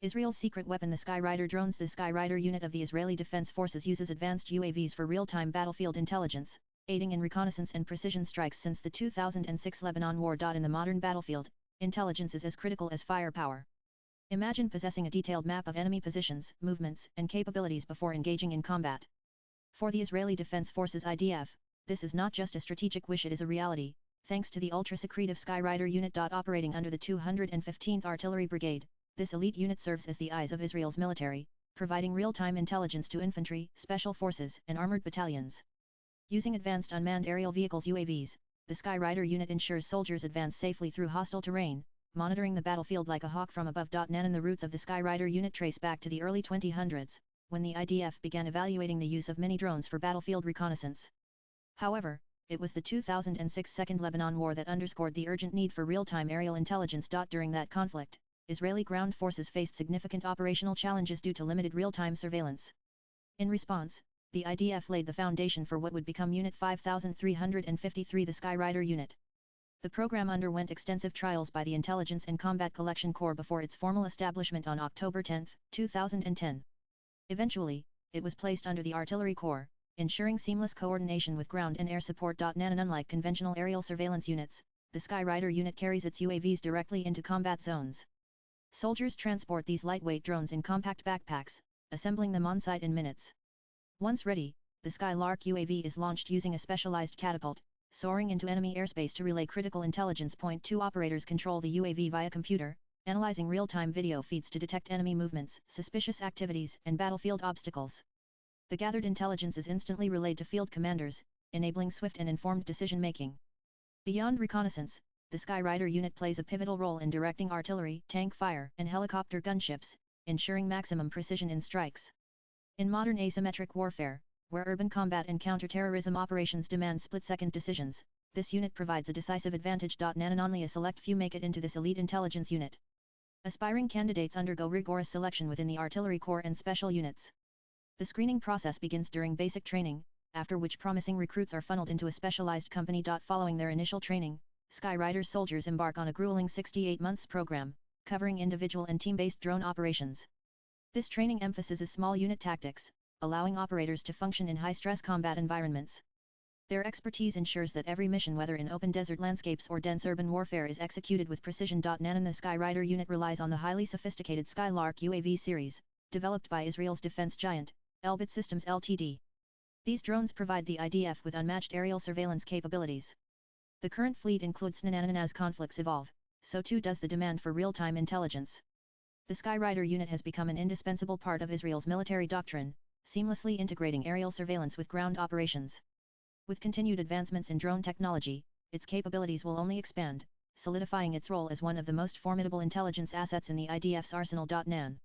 Israel's secret weapon, the Skyrider drones. The Skyrider unit of the Israeli Defense Forces uses advanced UAVs for real-time battlefield intelligence, aiding in reconnaissance and precision strikes. Since the 2006 Lebanon War. In the modern battlefield, intelligence is as critical as firepower. Imagine possessing a detailed map of enemy positions, movements, and capabilities before engaging in combat. For the Israeli Defense Forces (IDF), this is not just a strategic wish, it is a reality, thanks to the ultra-secretive Skyrider unit. Operating under the 215th Artillery Brigade, this elite unit serves as the eyes of Israel's military, providing real-time intelligence to infantry, special forces, and armored battalions. Using advanced unmanned aerial vehicles (UAVs), the Skyrider unit ensures soldiers advance safely through hostile terrain, monitoring the battlefield like a hawk from above. Nan and the roots of the Skyrider unit trace back to the early 2000s, when the IDF began evaluating the use of mini-drones for battlefield reconnaissance. However, it was the 2006 Second Lebanon War that underscored the urgent need for real-time aerial intelligence. During that conflict, Israeli ground forces faced significant operational challenges due to limited real-time surveillance. In response, the IDF laid the foundation for what would become Unit 5353, the Skyrider unit. The program underwent extensive trials by the Intelligence and Combat Collection Corps before its formal establishment on October 10, 2010. Eventually, it was placed under the Artillery Corps, ensuring seamless coordination with ground and air support. And unlike conventional aerial surveillance units, the Skyrider unit carries its UAVs directly into combat zones. Soldiers transport these lightweight drones in compact backpacks, assembling them on-site in minutes. Once ready, the Skylark UAV is launched using a specialized catapult, soaring into enemy airspace to relay critical intelligence. Point 2 Operators control the UAV via computer, analyzing real-time video feeds to detect enemy movements, suspicious activities, and battlefield obstacles. The gathered intelligence is instantly relayed to field commanders, enabling swift and informed decision-making. Beyond reconnaissance, the Skyrider unit plays a pivotal role in directing artillery, tank fire, and helicopter gunships, ensuring maximum precision in strikes. In modern asymmetric warfare, where urban combat and counter-terrorism operations demand split-second decisions, this unit provides a decisive advantage. And only a select few make it into this elite intelligence unit. Aspiring candidates undergo rigorous selection within the Artillery Corps and special units. The screening process begins during basic training, after which promising recruits are funneled into a specialized company. Following their initial training, Skyrider soldiers embark on a grueling 68 months program, covering individual and team-based drone operations. This training emphasizes small unit tactics, allowing operators to function in high-stress combat environments. Their expertise ensures that every mission, whether in open desert landscapes or dense urban warfare, is executed with precision. Nan and the Skyrider unit relies on the highly sophisticated Skylark UAV series, developed by Israel's defense giant, Elbit Systems Ltd. These drones provide the IDF with unmatched aerial surveillance capabilities. The current fleet includes Nan, and as conflicts evolve, so too does the demand for real-time intelligence. The Skyrider unit has become an indispensable part of Israel's military doctrine, seamlessly integrating aerial surveillance with ground operations. With continued advancements in drone technology, its capabilities will only expand, solidifying its role as one of the most formidable intelligence assets in the IDF's arsenal. Nan.